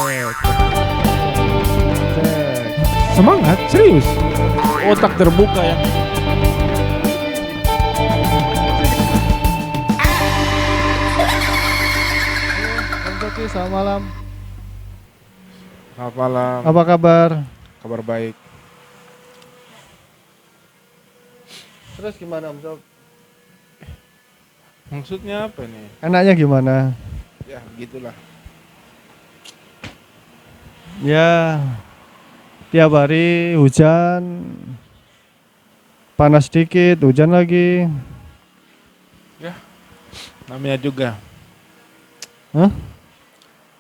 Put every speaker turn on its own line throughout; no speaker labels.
Cek. Semangat, serius. Otak terbuka yang
Om Coki, selamat malam.
selamat malam.
Apa kabar?
Kabar baik.
Terus gimana Om Cok?
Maksudnya apa nih?
Enaknya gimana?
Ya, begitulah.
Ya, tiap hari hujan, panas dikit, hujan lagi.
Namanya juga.
Hah?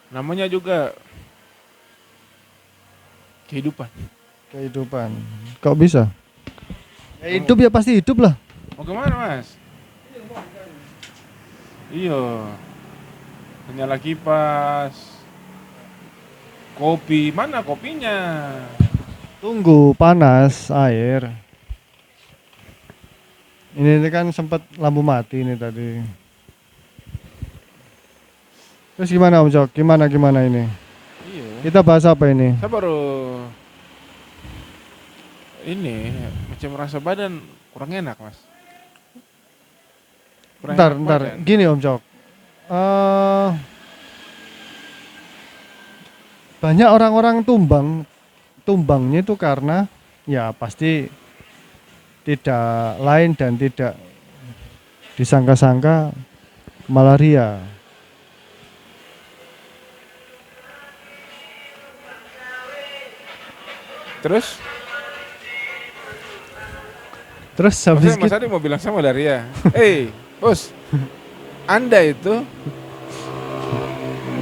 Namanya juga kehidupan.
Kehidupan. Kok bisa? Ya, hidup ya pasti hidup lah.
Mau kemana, Mas? Iya. Nyala kipas. Kopi, mana kopinya?
Tunggu panas air. Ini kan sempat lampu mati ini tadi. Terus gimana Om Cok? Gimana ini?
Iya.
Kita bahas apa ini?
Saya baru ini macam merasa badan kurang enak, Mas. Kurang
Ntar,
enak badan.
gini Om Cok. Banyak orang-orang tumbangnya itu karena ya pasti tidak lain dan tidak disangka-sangka malaria. Terus habis
Mas Adi mau bilang sama malaria. Bos, Anda itu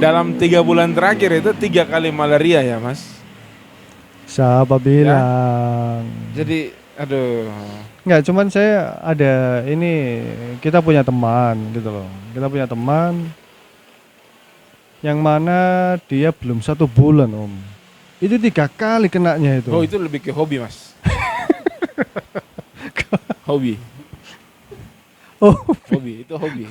dalam 3 bulan terakhir itu 3 kali malaria ya, Mas.
siapa bilang?
Jadi, aduh.
Enggak, cuman saya ada ini, kita punya teman gitu loh. Kita punya teman yang mana dia belum 1 bulan Om. Itu 3 kali kenanya itu.
Oh, itu lebih ke hobi, Mas. Hobi.
Oh,
Hobi, itu hobi.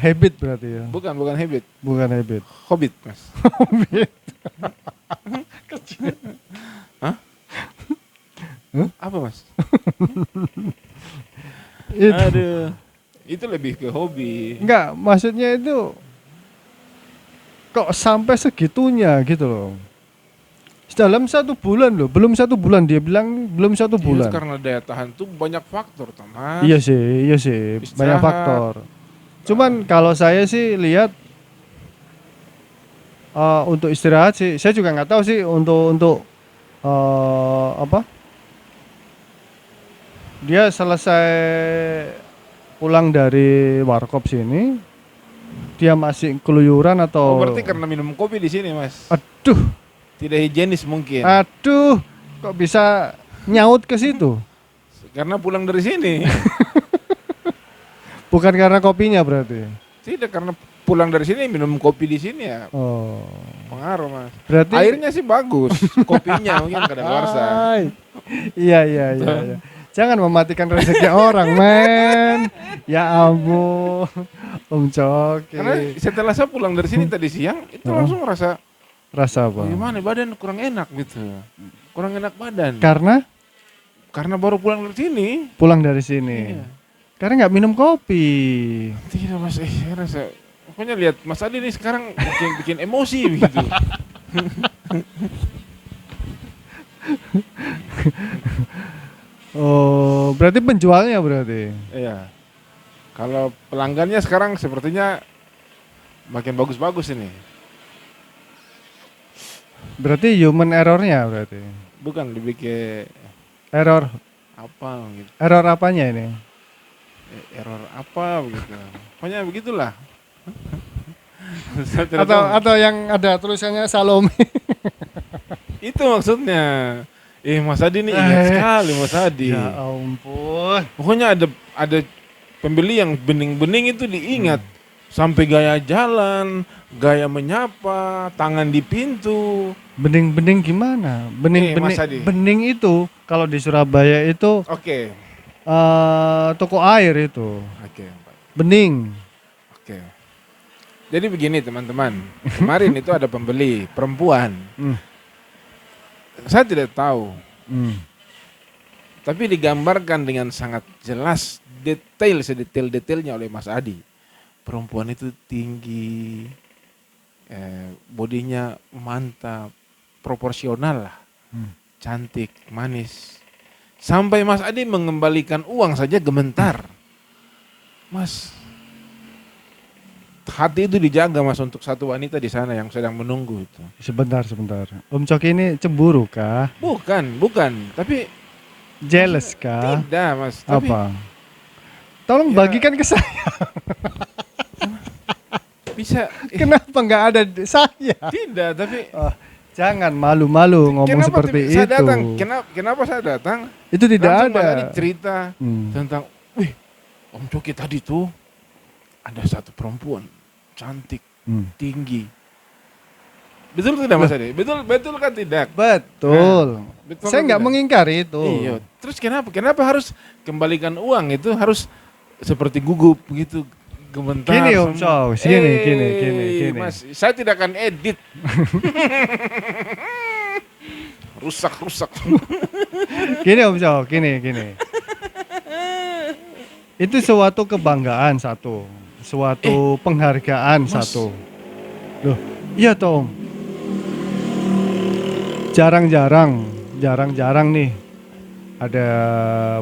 habit berarti ya.
Bukan habit.
Bukan habit.
Hobbit, Mas.
Habit.
Hah?
Huh?
Apa, Mas?
Itu.
Aduh. Itu lebih ke hobi.
Enggak, maksudnya itu kok sampai segitunya gitu loh. Dalam 1 bulan loh, belum 1 bulan dia bilang belum 1 bulan.
Karena daya tahan tuh banyak faktor, Mas.
Iya sih, banyak
Istirahat.
faktor. Cuman kalau saya sih lihat untuk istirahat sih, saya juga nggak tahu sih untuk apa? Dia selesai pulang dari warkop sini, dia masih keluyuran atau?
Oh, berarti karena minum kopi di sini, Mas.
Aduh,
Tidak higienis mungkin.
aduh, kok bisa nyaut ke situ?
Karena pulang dari sini.
Bukan karena kopinya berarti.
Tidak, karena pulang dari sini minum kopi di sini ya
Oh,
pengaruh, Mas.
berarti
Airnya sih bagus, kopinya mungkin kadaluarsa.
Hai. Iya. Jangan mematikan rezeki orang, men. Ya ampun. Om Coki.
Karena setelah saya pulang dari sini tadi siang itu langsung rasa
Rasa apa?
gimana badan kurang enak gitu. Kurang enak badan.
Karena
Baru pulang dari sini.
pulang dari sini.
Iya.
Karena nggak minum kopi.
Tidak, Mas, saya rasa pokoknya lihat Mas Adi nih sekarang bikin emosi begitu.
Oh, berarti penjualnya berarti.
Iya. Kalau pelanggannya sekarang sepertinya makin bagus-bagus ini.
Berarti human errornya berarti.
Bukan lebih ke
Error.
apa gitu.
Error apanya ini?
Error apa begitu. Pokoknya begitulah.
Atau yang ada tulisannya Salome.
Itu maksudnya. Mas Adi nih ingat sekali, Mas Adi.
Ya ampun.
Pokoknya ada pembeli yang bening-bening itu diingat. Sampai gaya jalan, gaya menyapa, tangan di pintu.
Bening-bening gimana?
Mas Adi.
Bening itu kalau di Surabaya itu
Oke.
toko air itu.
Oke.
Bening.
Oke. Jadi begini teman-teman, kemarin itu ada pembeli perempuan.
Hmm.
Saya tidak tahu,
Hmm.
tapi digambarkan dengan sangat jelas, detail sedetail-detailnya oleh Mas Adi. Perempuan itu tinggi, bodinya mantap, proporsional lah, cantik, manis. Sampai Mas Adi mengembalikan uang saja gemetar. Mas, hati itu dijaga Mas untuk satu wanita di sana yang sedang menunggu itu.
Sebentar. Om Coki ini cemburu kah?
Bukan, tapi
Jealous kah?
tidak Mas. Tapi
Apa? Tolong
Ya.
bagikan ke saya.
bisa,
Kenapa nggak ada saya?
tidak, tapi
Oh, jangan malu-malu ngomong seperti
saya
itu.
datang? Kenapa saya datang?
Itu tidak
Langsung Mas
ada.
Adi cerita
Hmm.
tentang, wih, Om Coki tadi tuh ada satu perempuan cantik,
Hmm.
tinggi. Betul tidak Mas Adi? Betul kan tidak?
Betul.
Betul
Saya
kan
nggak
tidak?
mengingkari itu.
Iya. Terus kenapa harus kembalikan uang itu harus seperti gugup gitu gemetar.
Gini, Om
semua.
Cok, gini.
Mas, saya tidak akan edit. rusak.
Gini Om Cok, gini. Itu suatu kebanggaan satu, suatu penghargaan
Mas.
satu. Loh, iya toh Om. Jarang-jarang nih ada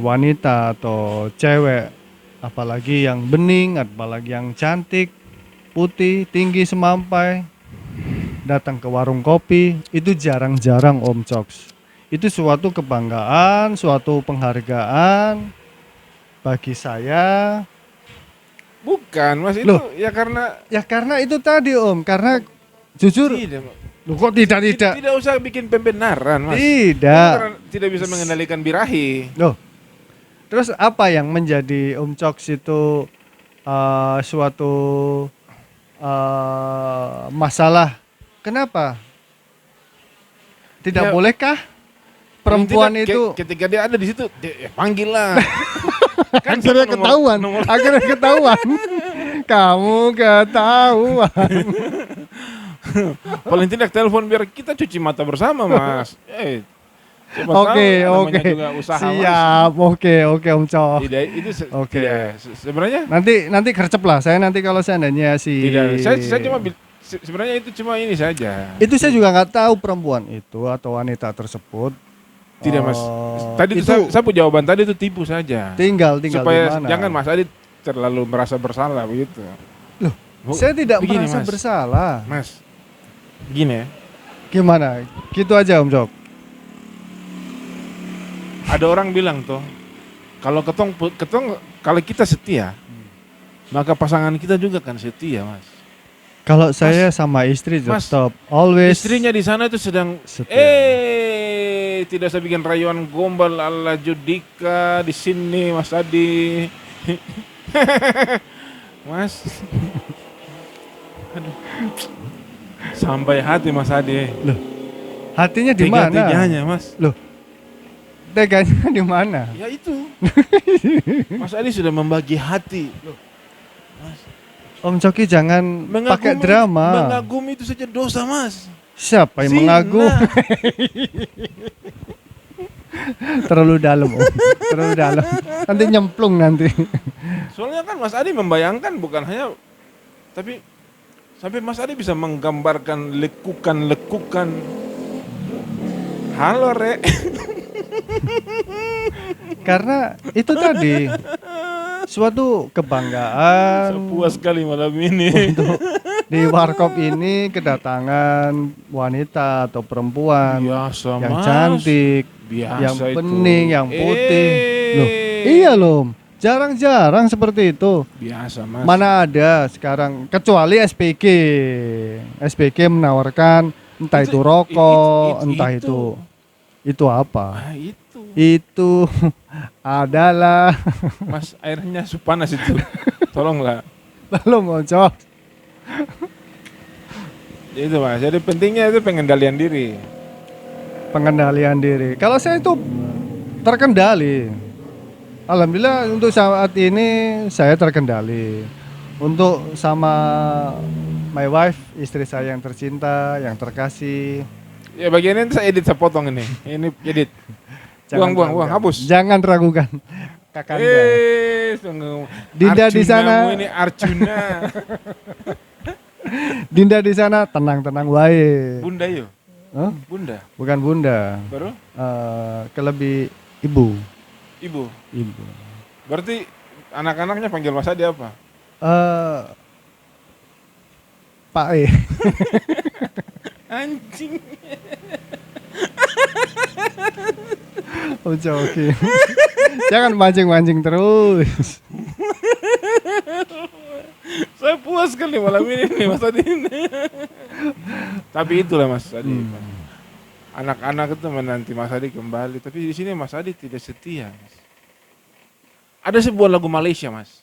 wanita atau cewek, apalagi yang bening, apalagi yang cantik, putih, tinggi semampai, datang ke warung kopi. Itu jarang-jarang Om Coks. Itu suatu kebanggaan, suatu penghargaan bagi saya.
Bukan, Mas, itu
Loh.
ya karena
Ya karena itu tadi Om, karena jujur,
tidak.
loh, kok tidak.
Tidak usah bikin pembenaran, Mas.
Tidak.
Karena tidak bisa mengendalikan birahi.
Loh, terus apa yang menjadi Om Coks itu suatu masalah? Kenapa? Tidak
Ya,
bolehkah
Paling
perempuan
tidak,
itu?
ketika dia ada di situ, ya panggil lah. Kan
Akhirnya
nomor-
ketahuan.
nomor-
Akhirnya ketahuan. Kamu ketahuan.
Paling tidak telepon biar kita cuci mata bersama, Mas. Siapa tahu
Oke.
namanya juga usaha, Mas.
Siap. Oke, Om Cok.
Tidak, itu
Oke.
sebenarnya
Nanti gercep lah. Saya nanti kalau seandainya
tidak. Saya cuma sebenarnya itu cuma ini saja.
itu saya juga nggak tahu perempuan itu atau wanita tersebut.
Tidak, Mas. Tadi itu saya punya jawaban tadi itu tipu saja.
tinggal
Supaya
di mana?
jangan Mas Adi terlalu merasa bersalah begitu.
Loh,
Bu-
saya tidak
begini,
merasa
Mas.
bersalah.
Mas, gini ya.
Gimana? Gitu aja Om Jok.
Ada orang bilang tuh, kalau kalau kita setia, maka pasangan kita juga kan setia, Mas.
Kalau saya sama istri
Mas,
tetap always
Istrinya di sana itu sedang
setia.
tidak usah bikin rayuan gombal ala Judika di sini, Mas Adi. Mas. Aduh. Sampai hati Mas Adi.
Hatinya di mana?
Tiga-tiganya, Mas.
Teganya di mana?
Ya itu. Mas Adi sudah membagi hati.
Om Coki jangan pakai drama.
Mengagumi itu saja dosa, Mas.
Siapa yang
Zina.
mengagum? Terlalu dalam Om. Terlalu dalam. Nanti nyemplung nanti.
Soalnya kan Mas Adi membayangkan bukan hanya, tapi sampai Mas Adi bisa menggambarkan lekukan. Halo, Rek.
Karena itu tadi suatu kebanggaan
Puas sekali malam ini.
untuk di warkop ini kedatangan wanita atau perempuan
Biasa,
yang
Mas.
cantik,
Biasa
yang
itu.
bening, yang putih. Loh, iya loh, jarang-jarang seperti itu.
Biasa, Mas.
Mana ada sekarang kecuali SPG. SPG menawarkan entah itu rokok, entah itu apa.
Ah, itu.
Itu adalah
Mas, airnya panas itu. Tolonglah.
belum Cok.
Itu, Mas. Jadi pentingnya itu pengendalian diri.
Pengendalian diri. Kalau saya itu terkendali. Alhamdulillah untuk saat ini saya terkendali. Untuk sama my wife, istri saya yang tercinta, yang terkasih.
Ya bagian ini saya edit, saya potong ini. Ini edit. Buang,
ragukan.
hapus.
Jangan ragukan. Kakanda.
Sungguh.
Dinda di sana.
Arjunamu ini Arjuna.
Dinda di sana tenang-tenang wae.
Bunda yo.
Hah?
Bunda.
Bukan bunda.
Baru?
Kelebih ibu.
Ibu.
Ibu.
Berarti anak-anaknya panggil Mas Adi apa?
Pak E.
Anjing.
Oke. Jangan mancing-mancing terus.
Saya puas sekali malam ini nih Mas Adi. Tapi itulah Mas Adi. Anak-anak itu menanti Mas Adi kembali. Tapi di sini Mas Adi tidak setia. Mas. Ada sebuah lagu Malaysia Mas.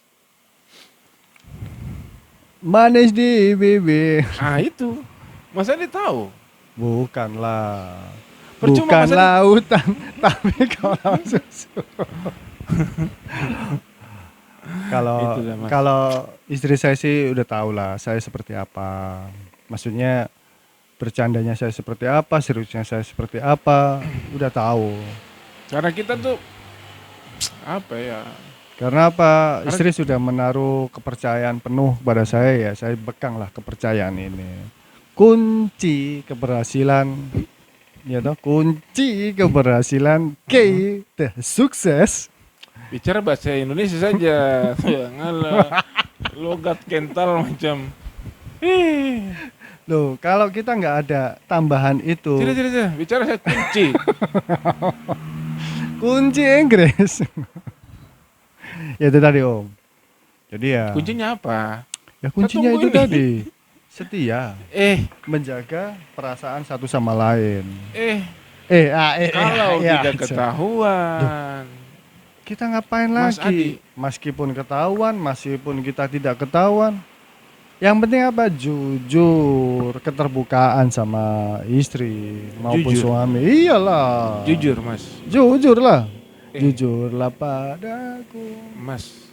Manis di bibir.
Ah itu. Mas Adi tahu.
Bukanlah.
Percuma
Bukan
Mas Adi.
lautan, tapi kalau susu.
Itulah, Mas.
Kalau istri saya sih udah tahu lah saya seperti apa. Maksudnya bercandanya saya seperti apa, seriusnya saya seperti apa, udah tahu.
Karena kita tuh apa ya?
Karena apa? Istri sudah menaruh kepercayaan penuh kepada saya, ya saya bekang lah kepercayaan ini. Kunci keberhasilan, ya toh, kunci keberhasilan kita sukses.
Bicara bahasa Indonesia saja. Ngalah. Logat kental macam.
Loh, kalau kita nggak ada tambahan itu,
Tidak. Bicara saya kunci.
kunci Inggris. Ya itu tadi Om. Jadi ya.
Kuncinya apa?
Ya kuncinya
Saya
itu
tunggu ini.
tadi. Setia, menjaga perasaan satu sama lain.
Kalau
ya,
tidak ketahuan.
Kita ngapain
Mas
lagi? Meskipun ketahuan, meskipun kita tidak ketahuan. Yang penting apa? Jujur, keterbukaan sama istri maupun
Jujur.
suami. Iyalah.
Jujur Mas.
Jujurlah. Jujurlah padaku.
Mas.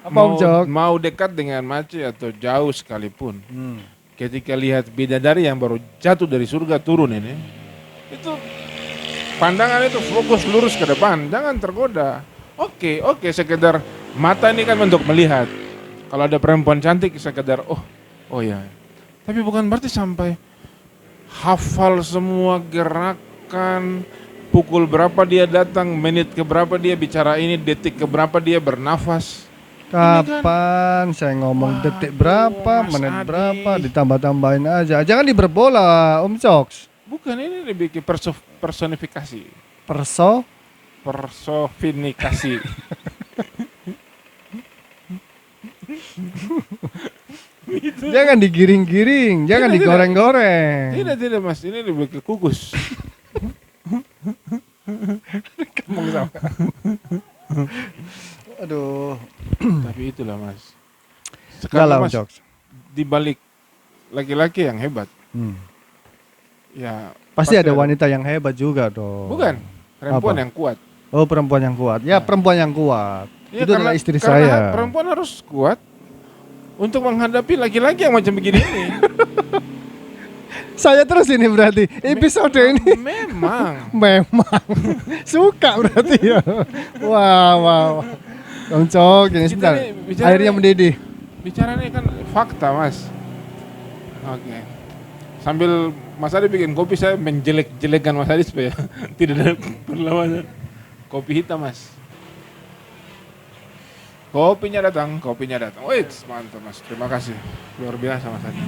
Apa Om Jok?
Mau dekat dengan Mace atau jauh sekalipun. Ketika lihat bidadari yang baru jatuh dari surga turun ini. Itu pandangan itu fokus lurus ke depan. Jangan tergoda. Oke, sekedar mata ini kan untuk melihat. Kalau ada perempuan cantik sekedar oh ya. Tapi bukan berarti sampai hafal semua gerakan, pukul berapa dia datang, menit ke berapa dia bicara ini, detik ke berapa dia bernafas.
Kapan saya ngomong detik berapa,
Mas
menit
Adi.
berapa, ditambah-tambahin aja. Jangan diberbola, Om Coks.
Bukan, ini lebih ke personifikasi. Persofinikasi.
Jangan digiring-giring, jangan
Tidak.
digoreng-goreng.
Tidak Mas, ini lebih ke kukus.
Ngomong sama. Aduh.
Tapi itulah Mas.
Enggak
Sekarang
lah, Om
Mas,
Coks.
di balik laki-laki yang hebat,
Hmm.
ya
Pasti ada wanita yang hebat juga dong.
bukan perempuan
Apa?
yang kuat.
Oh, perempuan yang kuat. Ya, perempuan yang kuat.
Ya,
Itu adalah istri
karena
saya.
Perempuan harus kuat untuk menghadapi laki-laki yang macam begini ini.
Saya terus ini berarti episode ini
Memang.
memang suka berarti ya. Wah. Om Cok, ini
Kita
sebentar.
nih bicara
Airnya
nih.
mendidih.
Bicara ini kan fakta Mas. Oke. Sambil Mas Adi bikin kopi, saya menjelek-jelekan Mas Adi supaya tidak ada perlawanan. Kopi hitam Mas. Kopinya datang. Wait, mantap Mas. Terima kasih. Luar biasa Mas Adi.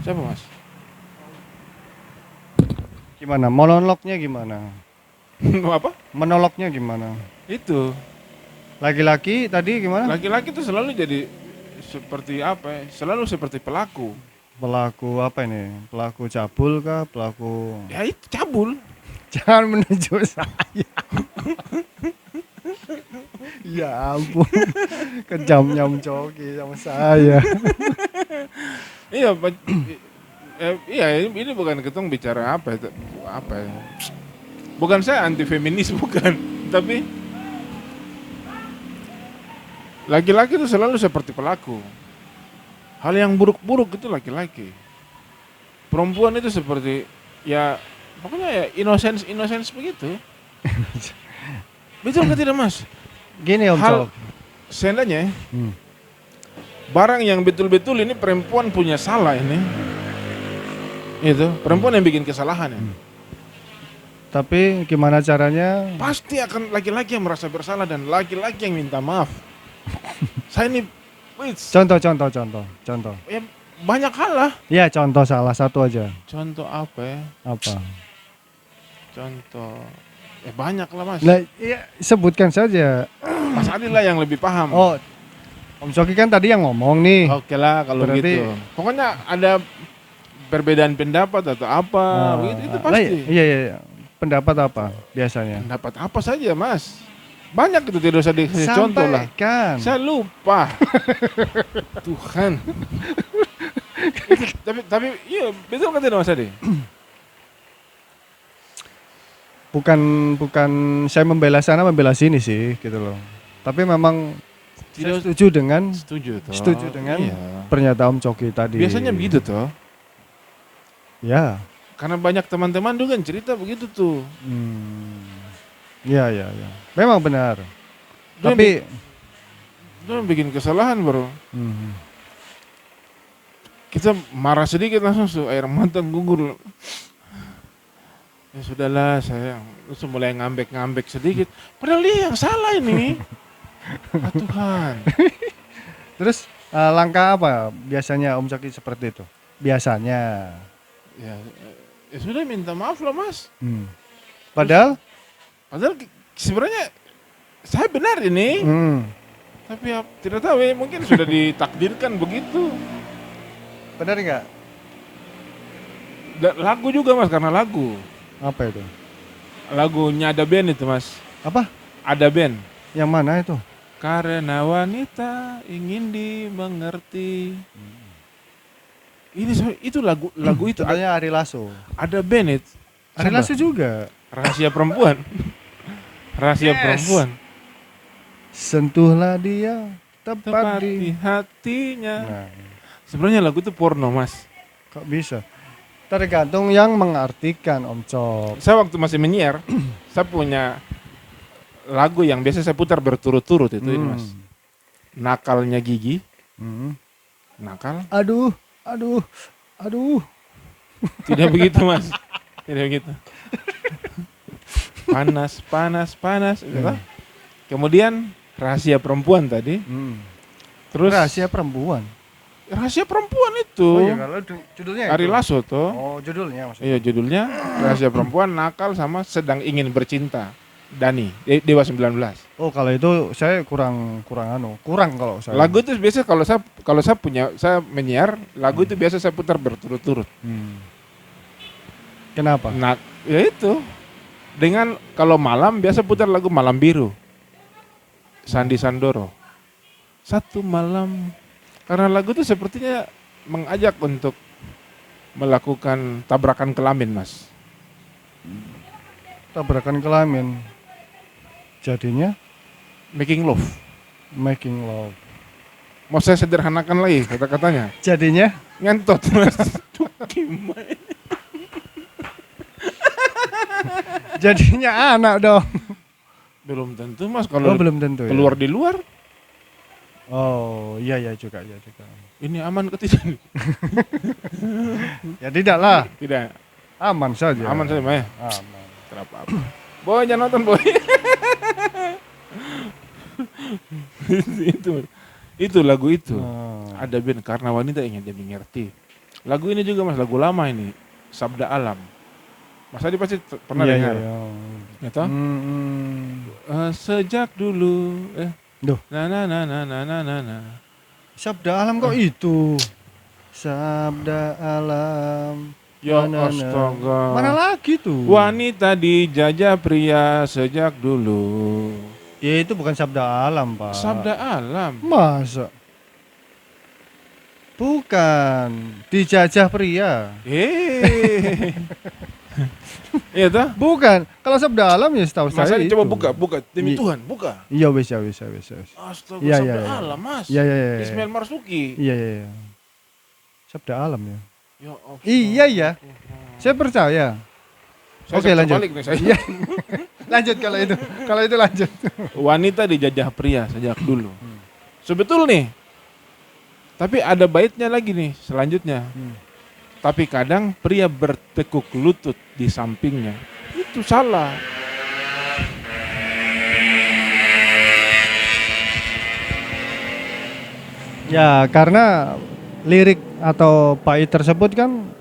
Siapa Mas?
Gimana? Monolognya gimana?
Apa?
Monolognya gimana?
Itu.
Laki-laki tadi gimana?
Laki-laki itu selalu jadi seperti apa ya? Selalu seperti pelaku.
Pelaku apa ini? Pelaku cabul kah? Pelaku
Ya itu cabul.
jangan menunjuk saya. Ya ampun. Kejamnya Om Coki sama saya.
Iya, ini bukan ketong bicara apa ya? Bukan saya anti feminis bukan, tapi Laki-laki itu selalu seperti pelaku. Hal yang buruk-buruk itu laki-laki. Perempuan itu seperti ya pokoknya ya innocence begitu. Betul nggak tidak Mas?
Gini Om
Hal
Cok.
seandainya
Hmm.
barang yang betul-betul ini perempuan punya salah ini, itu perempuan yang bikin kesalahan ini.
Tapi gimana caranya?
Pasti akan laki-laki yang merasa bersalah dan laki-laki yang minta maaf. Saya ini,
Contoh.
ya banyak hal lah.
Ya contoh salah satu aja.
Contoh apa ya?
Apa?
Contoh, ya banyak lah Mas.
Nah, iya, sebutkan saja.
Mas Adil lah yang lebih paham.
Oh, Om Coki kan tadi yang ngomong nih.
Oke lah kalau
Berarti-
gitu. Pokoknya ada perbedaan pendapat atau apa, begitu, itu
lah,
pasti.
iya. Pendapat apa biasanya?
Pendapat apa saja Mas? Banyak itu tidak usah dikasih contoh lah.
Sampaikan.
Saya lupa. Tuhan. tapi iya betul kan tidak Mas Adi?
Bukan saya membela sana membela sini sih gitu loh. Tapi memang saya
Tidak
setuju dengan
iya.
pernyataan Om Coki tadi.
Biasanya begitu toh.
Ya.
Karena banyak teman-teman juga kan cerita begitu tuh.
Ya. Memang benar.
Dia
Tapi
Dia bikin kesalahan bro.
hmm,
Kita marah sedikit langsung air mata gugur. Ya sudahlah sayang. Terus mulai ngambek-ngambek sedikit. Padahal dia yang salah ini. Ah, Tuhan.
terus langkah apa biasanya Om Coki seperti itu? Biasanya.
Ya sudah minta maaf lah mas.
Padahal
Sebenarnya saya benar ini. Tapi ya, tidak tahu ya mungkin sudah ditakdirkan begitu.
benar nggak?
Lagu juga mas, karena lagu.
Apa itu?
Lagunya ada band itu mas.
Apa?
Ada band.
Yang mana itu?
Karena wanita ingin dimengerti. Ini itu lagu itu
Contohnya Ari Lasso.
ada band itu.
Ari
Siapa?
Lasso juga.
Rahasia perempuan. Rahasia
Yes.
perempuan.
Sentuhlah dia tepat
Tepat di
di.
hatinya.
Nah,
Sebenarnya lagu itu porno mas.
kok bisa? Tergantung yang mengartikan Om Cok.
Saya waktu masih menyiar, saya punya lagu yang biasa saya putar berturut-turut itu ini mas. Nakalnya Gigi. Nakal.
Aduh.
Tidak begitu mas. Tidak begitu. Panas. Gitu. Kemudian rahasia perempuan tadi. Terus
Rahasia perempuan.
rahasia perempuan itu.
Oh iya, kalau judulnya
Ari
itu.
Lasso tuh.
Oh, judulnya maksudnya.
Iya judulnya rahasia perempuan nakal sama sedang ingin bercinta. Dani Dewa 19.
Oh, kalau itu saya kurang kalau saya.
Lagu itu biasa kalau saya menyiar lagu itu biasa saya putar berturut-turut.
Kenapa?
Nah, ya itu. Dengan kalau malam biasa putar lagu Malam Biru. Sandi Sandoro. Satu malam. Karena lagu itu sepertinya mengajak untuk melakukan tabrakan kelamin, Mas.
Tabrakan kelamin. Jadinya
Making love.
making love.
Mau saya sederhanakan lagi kata-katanya.
Jadinya
Ngentot, Mas. Gimana?
jadinya anak dong.
Belum tentu, Mas.
Oh,
Kalau
belum tentu ya.
keluar di luar,
Oh, iya juga.
ini aman ke tidak?
Ya tidak lah,
Tidak.
aman saja.
Aman saja, Mas.
Aman.
Kenapa? Boy, jangan nonton, Boy. itu lagu itu. Ada band Karena Wanita Ingin Dimengerti. Lagu ini juga Mas, lagu lama ini. Sabda Alam. Mas Adi pasti pernah dengar. Ya toh? Sejak dulu
Duh.
na.
Sabda alam kok itu? Sabda alam.
Ya
Na.
astaga.
Mana lagi tuh?
Wanita dijajah pria sejak dulu.
Ya itu bukan sabda alam, Pak.
Sabda Alam.
Masa? Bukan. Dijajah pria.
Iya toh?
Bukan. Kalau sabda alam ya setahu
Mas
saya
Adi
itu.
coba buka. Demi
Iya.
Tuhan, buka.
Iya wis ya wis.
Astaga,
Iya,
sabda
iya.
alam, Mas.
Iya.
Ismail Marzuki.
Iya. Sabda alam ya.
Ya Allah.
Iya. Saya percaya.
Saya
Oke, lanjut.
balik nih saya.
Iya. Lanjut kalau itu. Kalau itu lanjut.
Wanita dijajah pria sejak dulu. Sebetul nih. Tapi ada baitnya lagi nih selanjutnya. Tapi kadang pria bertekuk lutut di sampingnya. Itu salah.
Ya, karena lirik atau bait tersebut kan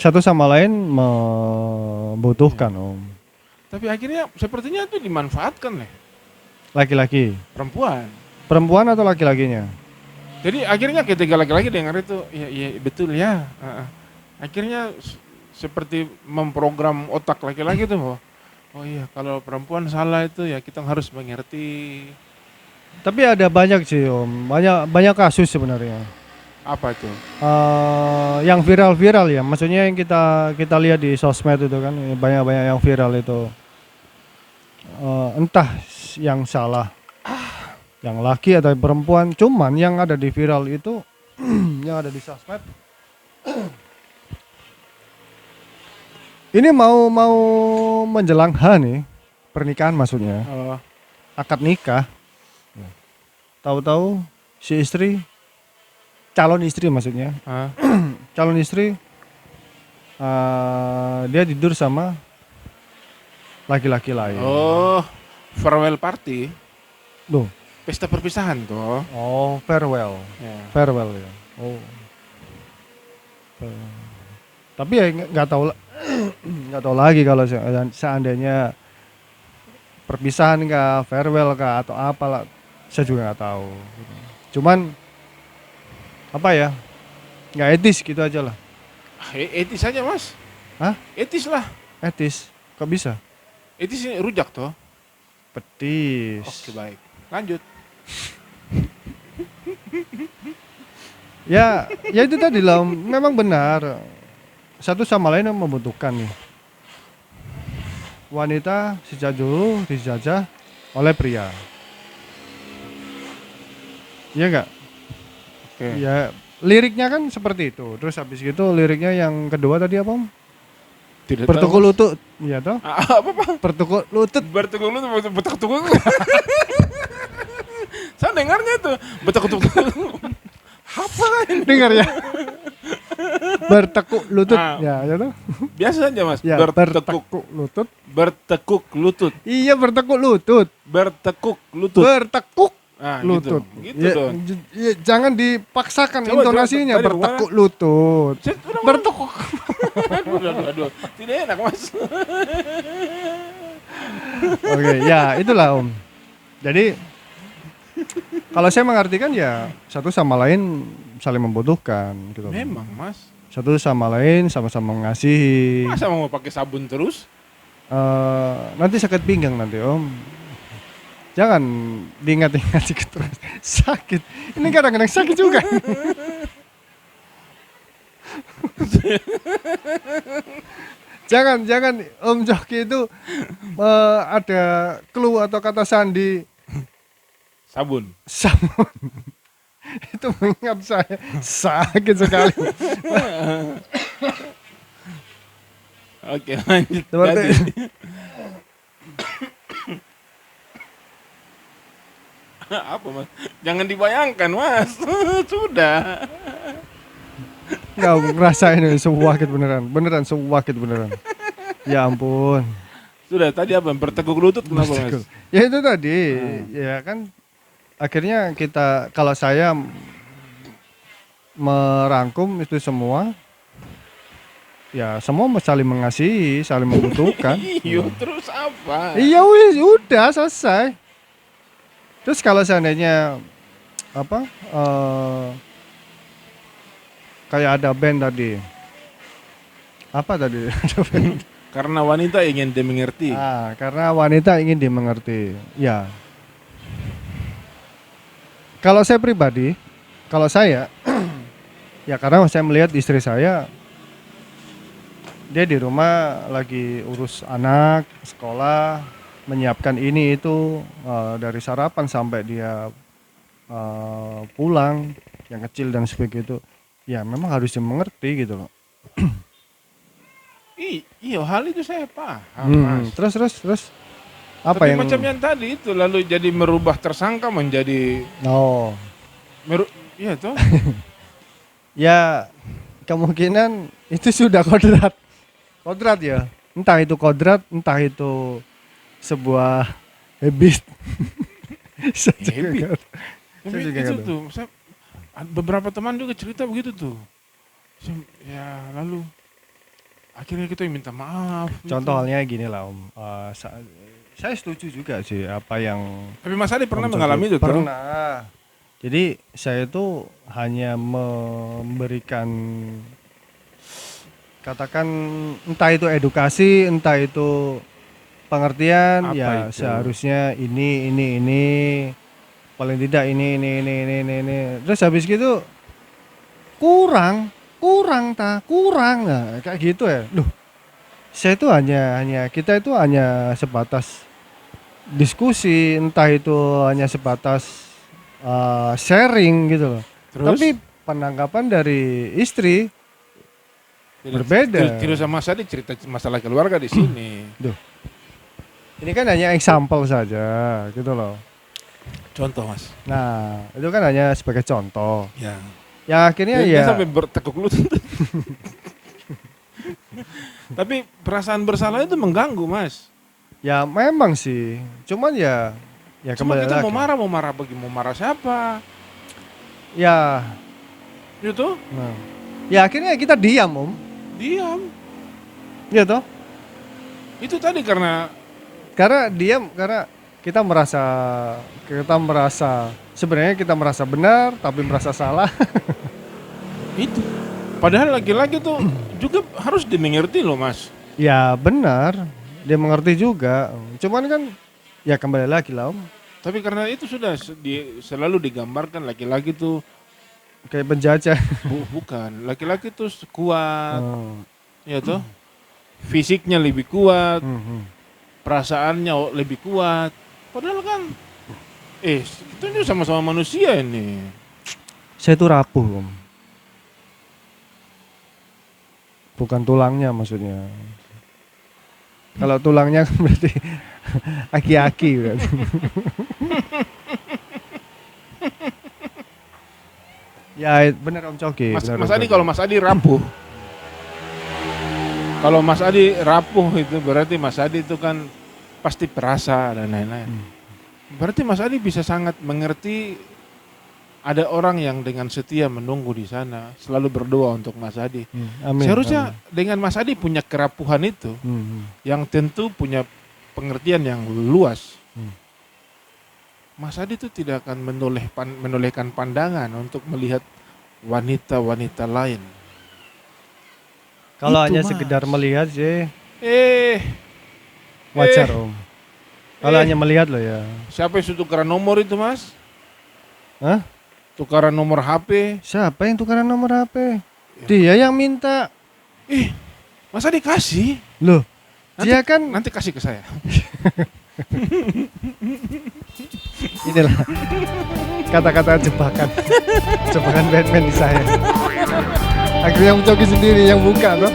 satu sama lain membutuhkan, Om.
Tapi akhirnya sepertinya itu dimanfaatkan nih
Laki-laki.
perempuan.
Perempuan atau laki-lakinya?
Jadi akhirnya ketika laki-laki dengar itu, iya betul ya. Akhirnya seperti memprogram otak laki-laki tuh bahwa, oh iya kalau perempuan salah itu ya kita harus mengerti.
Tapi ada banyak sih, Om. Banyak kasus sebenarnya.
Apa itu?
Yang viral-viral ya. Maksudnya yang kita lihat di sosmed itu kan banyak yang viral itu. Entah yang salah yang laki atau perempuan, cuman yang ada di viral itu yang ada di sosmed ini mau menjelang nih pernikahan maksudnya, akad nikah. Tahu-tahu si istri, calon istri maksudnya, calon istri dia tidur sama laki-laki lain.
Oh, farewell party,
Loh,
pesta perpisahan tuh.
oh farewell
Ya.
ya. Oh. Tapi ya nggak tahu lagi kalau seandainya perpisahan kah, farewell kah atau apalah, saya juga nggak tahu. Cuman apa ya, nggak etis gitu aja lah.
Etis aja mas.
Hah?
Etis lah.
Etis, kok bisa?
Etis ini rujak tuh.
Petis.
Oke baik. Lanjut.
Ya itu tadi lah, memang benar. Satu sama lain yang membutuhkan nih. Wanita sejak dulu dijajah oleh pria. Iya enggak?
Oke.
Ya, liriknya kan seperti itu. Terus habis gitu liriknya yang kedua tadi apa, Om?
Tidak
Bertekuk
tahu, Mas.
lutut. Iya toh?
Apa?
Bertekuk lutut.
Bertekuk lutut, betek-tekuk. Saya dengarnya tuh betek-tekuk. Apa ini?
Dengar ya. Bertekuk lutut.
Ah.
Ya toh?
Biasa aja mas.
Ya,
Bertekuk
lutut.
lutut.
Iya, bertekuk lutut.
Bertekuk lutut.
Bertekuk
Nah,
lutut.
Gitu
Ya,
dong.
Jangan dipaksakan
Coba,
intonasinya.
tadi
Bertekuk lutut. Bertekuk.
Aduh. Tidak enak mas.
Oke, ya itulah Om. Jadi kalau saya mengartikan ya satu sama lain saling membutuhkan gitu.
Memang mas.
Satu sama lain sama-sama mengasihi.
Masa mau pakai sabun terus?
Nanti sakit pinggang nanti Om. Jangan diingat-ingat terus. Sakit. Ini kadang-kadang sakit juga. Jangan Om Joki itu ada clue atau kata sandi
Sabun.
sabun. Itu mengingat saya sakit sekali.
Oke lanjut.
Seperti
Jadi. Apa mas? Jangan dibayangkan mas. Sudah.
nggak ngerasain ini sewakit beneran sewakit beneran. Ya ampun.
Sudah tadi apa? Bertekuk lutut kenapa mas?
Ya itu tadi, ya kan akhirnya kalau saya merangkum itu semua, ya semua saling mengasihi, saling membutuhkan.
Iya terus apa?
Iya udah selesai. Terus kalau seandainya apa kayak ada band tadi, apa tadi?
Karena wanita ingin dimengerti.
Karena wanita ingin dimengerti. Ya. Kalau saya pribadi, kalau saya, ya karena saya melihat istri saya dia di rumah lagi urus anak, sekolah, menyiapkan ini itu dari sarapan sampai dia pulang, yang kecil dan sebagainya itu. Ya memang harus dimengerti gitu loh.
Iya, hal itu saya paham, Mas.
Terus apa
Tapi
yang
macam yang tadi itu lalu jadi merubah tersangka menjadi iya toh?
ya kemungkinan itu sudah kodrat ya, entah itu kodrat, entah itu sebuah habit. Saya juga
Habit.
nggak-
Tapi
saya juga
itu
nggak tahu.
tuh, beberapa teman juga cerita begitu tuh. Ya lalu akhirnya kita minta maaf.
Contoh
gitu.
halnya gini lah Om. Saya setuju juga sih apa yang
Tapi Mas Adi pernah
Om Coki-
mengalami itu toh?
Pernah. Jadi saya itu hanya memberikan, katakan, entah itu edukasi, entah itu pengertian.
Apa
Ya
itu?
seharusnya ini paling tidak ini. Terus habis gitu kurang nah, kayak gitu ya. Loh, saya itu kita itu hanya sebatas diskusi, entah itu hanya sebatas sharing gitu loh.
Terus?
Tapi penanggapan dari istri berbeda.
Tidak sama Mas Adi cerita masalah keluarga di sini.
Ini kan hanya example saja gitu loh.
Contoh Mas.
Nah, itu kan hanya sebagai contoh.
Ya.
Ya akhirnya
Dia
ya
sampai bertekuk lutut. Tapi perasaan bersalah itu mengganggu Mas.
ya memang sih. Cuman ya
Cuma
kembali
kita
lagi.
mau marah siapa?
Ya,
Gitu?
nah. Ya akhirnya kita diam, Om.
Diam.
Iya toh?
Itu tadi karena
Karena kita merasa sebenarnya kita merasa benar tapi merasa salah.
itu. Padahal laki-laki tuh juga harus dimengerti loh Mas.
Ya benar, dia mengerti juga. Cuman kan ya kembali lagi lah Om,
Tapi karena itu sudah selalu digambarkan laki-laki tuh
kayak penjajah.
bukan. Laki-laki tuh kuat,
Oh.
ya toh. Fisiknya lebih kuat,
Mhm.
perasaannya lebih kuat. Padahal kan kita ini sama-sama manusia ini.
Saya tuh rapuh Om. Bukan tulangnya maksudnya. Kalau tulangnya kan berarti aki-aki berarti. Ya benar Om Coki.
Mas,
benar,
Mas
Om
Adi
Coki.
kalau Mas Adi rapuh. Kalau Mas Adi rapuh itu berarti Mas Adi itu kan pasti perasa dan lain-lain. Berarti Mas Adi bisa sangat mengerti ada orang yang dengan setia menunggu di sana, selalu berdoa untuk Mas Adi.
Amin.
Seharusnya dengan Mas Adi punya kerapuhan itu,
amin.
yang tentu punya pengertian yang luas. Mas Adi itu tidak akan menolehkan pandangan untuk melihat wanita-wanita lain.
Kalau
Itu,
hanya
Mas.
sekedar melihat sih
Eh.
wajar Om. Kalau hanya melihat loh ya.
Siapa yang sudah tukaran nomor itu Mas?
Hah?
Tukaran nomor HP?
Siapa yang tukaran nomor HP? Dia yang minta.
Mas Adi kasih?
Loh, dia kan
Nanti kasih ke saya.
inilah kata-kata jebakan. Jebakan Batman di saya. Akhirnya Om Coki sendiri yang buka toh.